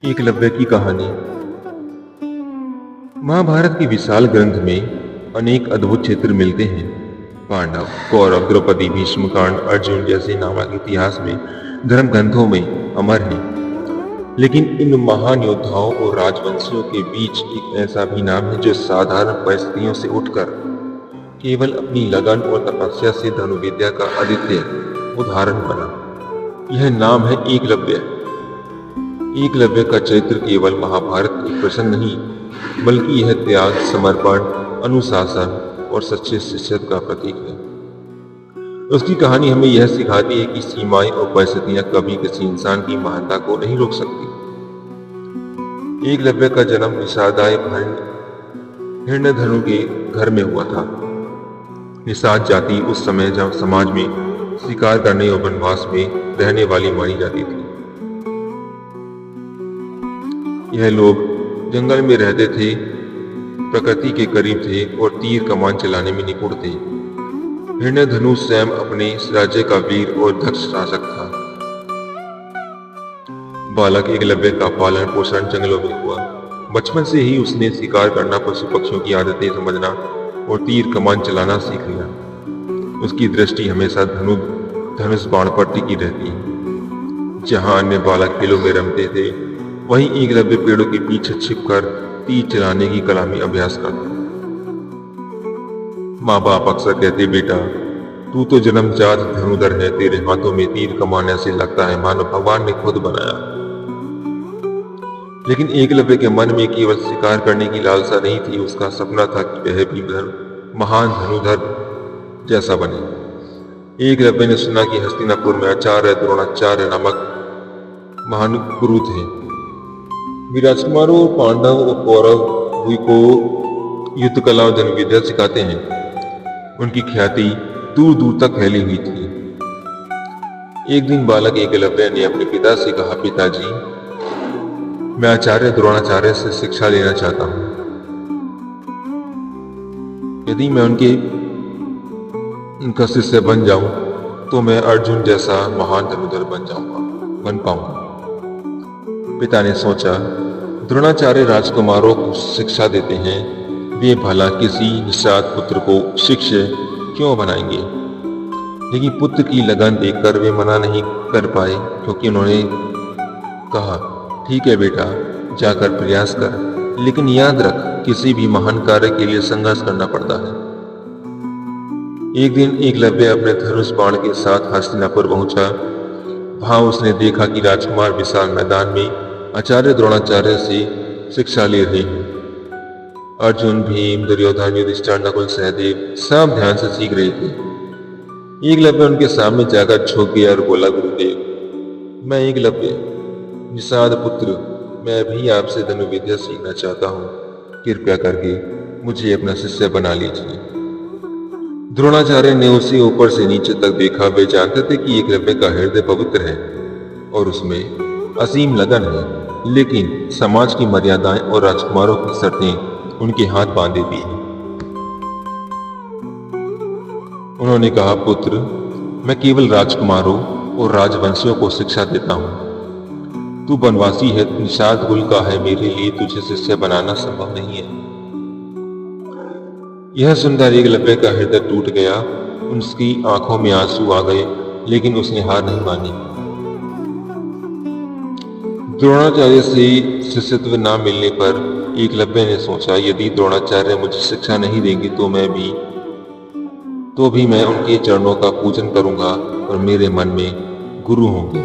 एकलव्य की कहानी। महाभारत के विशाल ग्रंथ में अनेक अद्भुत क्षेत्र मिलते हैं। पांडव, कौरव, द्रौपदी, भीष्म कांड, अर्जुन जैसे नामक इतिहास में धर्म ग्रंथों में अमर हैं। लेकिन इन महान योद्धाओं और राजवंशियों के बीच एक ऐसा भी नाम है जो साधारण परिस्थितियों से उठकर केवल अपनी लगन और तपस्या से धनुर्विद्या का अद्वितीय उदाहरण बना। यह नाम है एकलव्य। एकलव्य का चरित्र केवल महाभारत एक प्रसंग नहीं, बल्कि यह त्याग, समर्पण, अनुशासन और सच्चे शिष्यत्व का प्रतीक है। उसकी कहानी हमें यह सिखाती है कि सीमाएं और परिस्थितियां कभी किसी इंसान की महानता को नहीं रोक सकती। एकलव्य का जन्म निषादाय हिरण्यधनु के घर में हुआ था। निषाद जाति उस समय जब समाज में शिकार करने और वनवास में रहने वाली मानी जाती थी। यह लोग जंगल में रहते थे, प्रकृति के करीब थे और तीर कमान चलाने में निपुण थे। हिरण्यधनु स्वयं अपने राज्य का वीर और दक्ष शासक था। बालक एकलव्य का पालन पोषण जंगलों में हुआ। बचपन से ही उसने शिकार करना, पशु पक्षियों की आदतें समझना और तीर कमान चलाना सीख लिया। उसकी दृष्टि हमेशा धनुष बाण पर टिकी रहती। जहां अन्य बालक खेलों में रमते थे, वहीं एकलव्य पेड़ों के पीछे छिपकर तीर चलाने की कला में अभ्यास करता। माँ बाप अक्सर कहते, बेटा तू तो जन्मजात धनुधर है, तेरे हाथों में तीर कमान ऐसे लगता है मानो भगवान ने खुद बनाया। लेकिन एकलव्य के मन में केवल शिकार करने की लालसा नहीं थी, उसका सपना था कि वह भी महान धनुधर जैसा बने। एकलव्य ने सुना कि हस्तिनापुर में आचार्य द्रोणाचार्य नामक महान गुरु थे। वे राजकुमारों, पांडव और कौरव को युद्ध कला और धनुर्विद्या सिखाते हैं। उनकी ख्याति दूर दूर तक फैली हुई थी। एक दिन बालक एकलव्य ने अपने पिता से कहा, पिताजी मैं आचार्य द्रोणाचार्य से शिक्षा लेना चाहता हूं। यदि मैं उनका शिष्य बन जाऊं तो मैं अर्जुन जैसा महान धनुधर बन पाऊंगा। पिता ने सोचा, द्रोणाचार्य राजकुमारों को शिक्षा देते हैं, वे भला किसी निषाद पुत्र को शिष्य क्यों बनाएंगे। लेकिन पुत्र की लगन देखकर वे मना नहीं कर पाए, क्योंकि उन्होंने कहा, ठीक है बेटा, जाकर प्रयास कर, लेकिन याद रख किसी भी महान कार्य के लिए संघर्ष करना पड़ता है। एक दिन एकलव्य अपने धनुष बाण के साथ हस्तिनापुर पहुंचा। वहां उसने देखा कि राजकुमार विशाल मैदान में आचार्य द्रोणाचार्य से शिक्षा ले रहे हैं। अर्जुन, भीम, दुर्योधन, युधिष्ठिर, नकुल, सहदेव सब ध्यान से सीख रहे थे। एकलव्य उनके सामने जाकर झुक गया और बोला, गुरुदेव मैं एकलव्य, निषाद पुत्र, मैं भी आपसे धनुर्विद्या सीखना चाहता हूँ। कृपया करके मुझे अपना शिष्य बना लीजिए। द्रोणाचार्य ने उसे ऊपर से नीचे तक देखा। वे जानते थे कि एकलव्य का हृदय पवित्र है और उसमें असीम लगन है, लेकिन समाज की मर्यादाएं और राजकुमारों की शर्तें उनके हाथ बांधे दी। उन्होंने कहा, पुत्र मैं केवल राजकुमारों और राजवंशियों को शिक्षा देता हूँ। तू वनवासी है, निषाद कुल का है, मेरे लिए तुझे शिष्य बनाना संभव नहीं है। यह सुनकर एकलव्य का हृदय टूट गया। उसकी आंखों में आंसू आ गए, लेकिन उसने हार नहीं मानी। द्रोणाचार्य से शिष्यत्व न मिलने पर एकलव्य ने सोचा, यदि द्रोणाचार्य मुझे शिक्षा नहीं देंगे तो भी मैं उनके चरणों का पूजन करूंगा और मेरे मन में गुरु होंगे।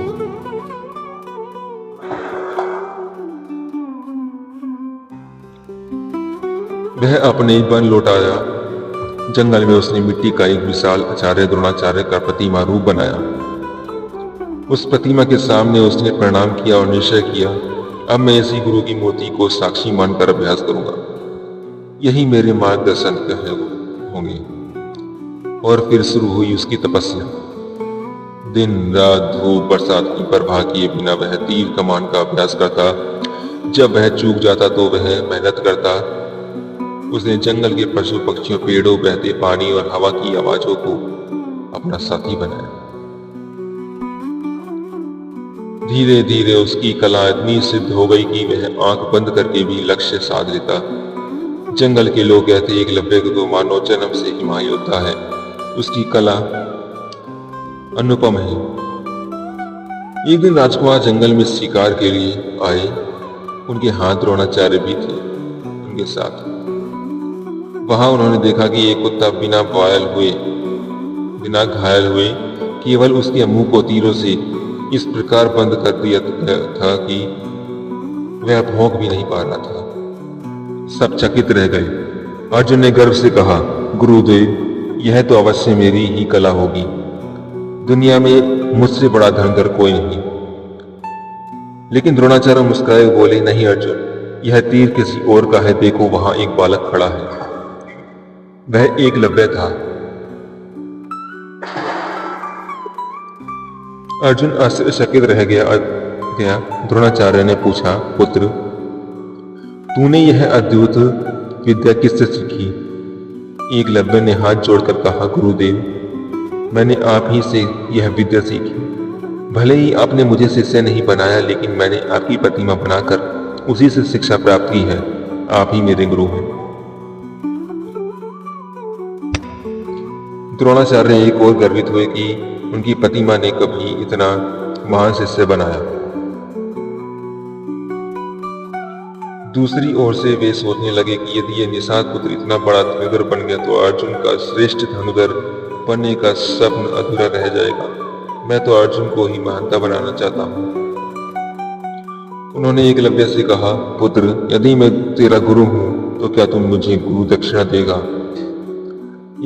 वह अपने वन लौट आया। जंगल में उसने मिट्टी का एक विशाल आचार्य द्रोणाचार्य का प्रतिमा रूप बनाया। उस प्रतिमा के सामने उसने प्रणाम किया और निश्चय किया, अब मैं इसी गुरु की मूर्ति को साक्षी मानकर अभ्यास करूंगा। यही मेरे मार्गदर्शन होंगे। और फिर शुरू हुई उसकी तपस्या। दिन रात, धूप बरसात की परवाह किए बिना वह तीर कमान का अभ्यास करता। जब वह चूक जाता तो वह मेहनत करता। उसने जंगल के पशु पक्षियों, पेड़ों, बहते पानी और हवा की आवाजों को अपना साथी बनाया। धीरे धीरे उसकी कला इतनी सिद्ध हो गई कि वह आंख बंद करके भी लक्ष्य साध लेता। जंगल के लोग कहते एकलव्य को तो मानो जन्म से ही महायोद्धा है। उसकी कला अनुपम है। एक दिन राजकुमार जंगल में शिकार के लिए आए। उनके हाथ द्रोणाचार्य भी थे उनके साथ। वहां उन्होंने देखा कि एक कुत्ता बिना घायल हुए केवल उसके मुंह को तीरों से इस प्रकार बंद कर दिया था कि वह भौंक भी नहीं पा रहा था। सब चकित रह गए। अर्जुन ने गर्व से कहा, गुरुदेव, यह तो अवश्य मेरी ही कला होगी। दुनिया में मुझसे बड़ा धनुर्धर कोई नहीं। लेकिन द्रोणाचार्य मुस्कुराए बोले, नहीं अर्जुन, यह तीर किसी और का है। देखो वहां एक बालक खड़ा है। वह एकलव्य था। अर्जुन आश्चर्यचकित रह गया। द्रोणाचार्य ने पूछा, पुत्र, तूने यह अद्भुत विद्या किससे सीखी? एकलव्य ने हाथ जोड़कर कहा, गुरुदेव, मैंने आप ही से यह विद्या सीखी। भले ही आपने मुझे शिष्य नहीं बनाया, लेकिन मैंने आपकी प्रतिमा बनाकर उसी से शिक्षा प्राप्त की है। आप ही मेरे गुरु हैं। द्रोणाचार्य एक और गर्वित हुए कि उनकी प्रतिमा ने कभी इतना महान शिष्य बनाया। दूसरी ओर से वे सोचने लगे कि यदि यह निषाद पुत्र इतना बड़ा धनुर्धर बन गया तो अर्जुन का श्रेष्ठ धनुर्धर बनने का स्वप्न अधूरा रह जाएगा। मैं तो अर्जुन को ही महानता बनाना चाहता हूं। उन्होंने एकलव्य से कहा, पुत्र, यदि मैं तेरा गुरु हूं तो क्या तुम मुझे गुरु दक्षिणा देगा?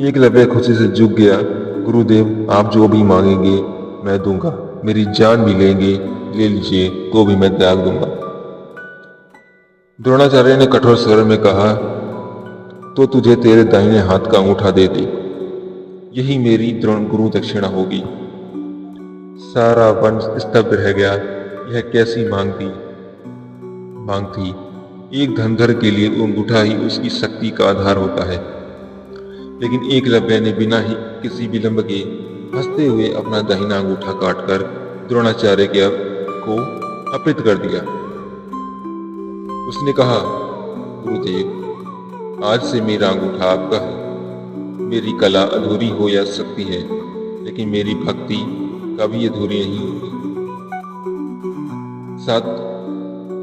एकलव्य खुशी से झुक गया। गुरुदेव, आप जो भी मांगेंगे मैं दूंगा। मेरी जान भी ले लीजिए तो भी मैं त्याग दूंगा। द्रोणाचार्य ने कठोर स्वर में कहा, तो तुझे तेरे दाहिने हाथ का अंगूठा दे दे, यही मेरी गुरु दक्षिणा होगी। सारा वन स्तब्ध रह गया। यह कैसी मांग थी। एक धनुर्धर के लिए अंगूठा ही उसकी शक्ति का आधार होता है। लेकिन एकलव्य ने बिना ही किसी विलंब के हंसते हुए अपना दाहिना अंगूठा काटकर द्रोणाचार्य को अर्पित कर दिया। उसने कहा, गुरुदेव, आज से मेरा अंगूठा आपका है। मेरी कला अधूरी हो या सकती है, लेकिन मेरी भक्ति कभी अधूरी नहीं होगी। साथ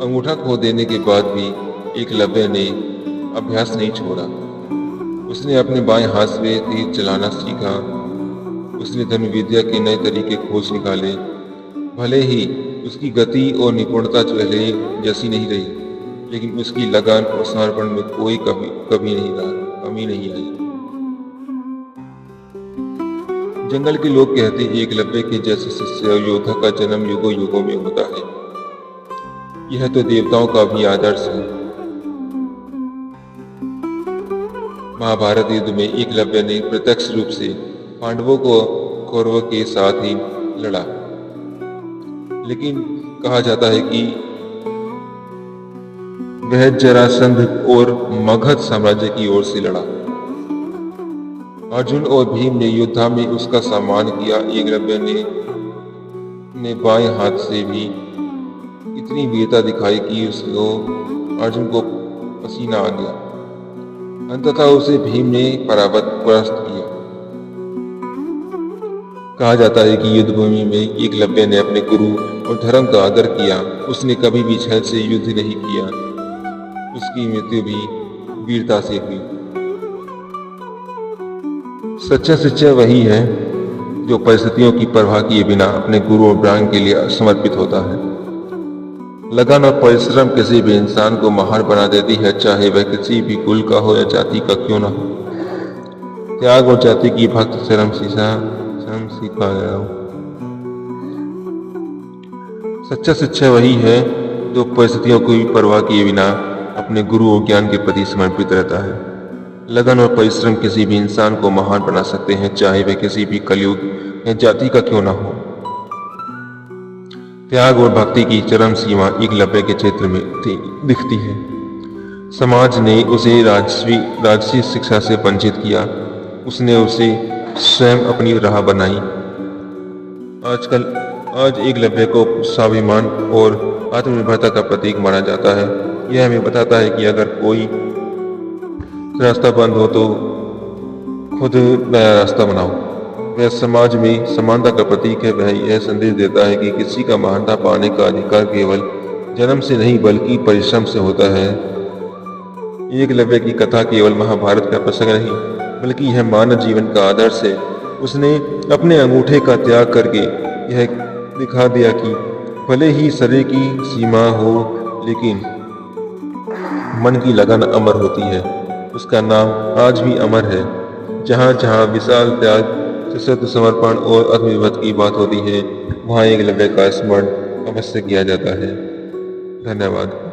अंगूठा खो देने के बाद भी एकलव्य ने अभ्यास नहीं छोड़ा। उसने अपने बाएं हाथ से तीर चलाना सीखा। उसने धनुर्विद्या के नए तरीके खोज निकाले। भले ही उसकी गति और निपुणता पहले जैसी नहीं रही, लेकिन उसकी लगन और समर्पण में कोई कमी नहीं आई। जंगल के लोग कहते एकलव्य के जैसे शिष्य और योद्धा का जन्म युगों युगों में होता है। यह तो देवताओं का भी आदर्श है। महाभारत युद्ध में एकलव्य ने प्रत्यक्ष रूप से पांडवों को कौरवों के साथ ही लड़ा। लेकिन कहा जाता है कि वह जरासंध और मगध साम्राज्य की ओर से लड़ा। अर्जुन और भीम ने युद्ध में उसका सम्मान किया। एकलव्य ने बाएं हाथ से भी इतनी वीरता दिखाई कि उसको अर्जुन को पसीना आ गया। अंततः उसे भीम ने परास्त किया। कहा जाता है कि युद्ध भूमि में एकलव्य ने अपने गुरु और धर्म का आदर किया। उसने कभी भी छल से युद्ध नहीं किया। उसकी मृत्यु भी वीरता से हुई। सच्चा शिष्य वही है जो परिस्थितियों की परवाह किए बिना अपने गुरु और ज्ञान के लिए समर्पित होता है। लगन और परिश्रम किसी भी इंसान को महान बना देती है, चाहे वह किसी भी कुल का हो या जाति का क्यों ना हो। त्याग और जाति की भक्त शर्म सीखा गया हो। सच्चा शिष्य वही है जो परिस्थितियों की परवाह किए बिना अपने गुरु और ज्ञान के प्रति समर्पित रहता है। लगन और परिश्रम किसी भी इंसान को महान बना सकते हैं, चाहे वह किसी भी कलयुग या जाति का क्यों ना हो। त्याग और भक्ति की चरम सीमा एकलव्य के क्षेत्र में दिखती है। समाज ने उसे राजसी शिक्षा से वंचित किया। उसने उसे स्वयं अपनी राह बनाई। आज एकलव्य को स्वाभिमान और आत्मनिर्भरता का प्रतीक माना जाता है। यह हमें बताता है कि अगर कोई रास्ता बंद हो तो खुद नया रास्ता बनाओ। वह समाज में समानता का प्रतीक है। वह यह संदेश देता है कि किसी का महानता पाने का अधिकार केवल जन्म से नहीं बल्कि परिश्रम से होता है। एकलव्य की कथा केवल महाभारत का प्रसंग नहीं बल्कि यह मानव जीवन का आदर्श है। उसने अपने अंगूठे का त्याग करके यह दिखा दिया कि भले ही शरीर की सीमा हो लेकिन मन की लगन अमर होती है। उसका नाम आज भी अमर है। जहाँ जहाँ विशाल त्याग, सशक्त समर्पण और आत्मनिर्भरता की बात होती है वहाँ एकलव्य का स्मरण अवश्य किया जाता है। धन्यवाद।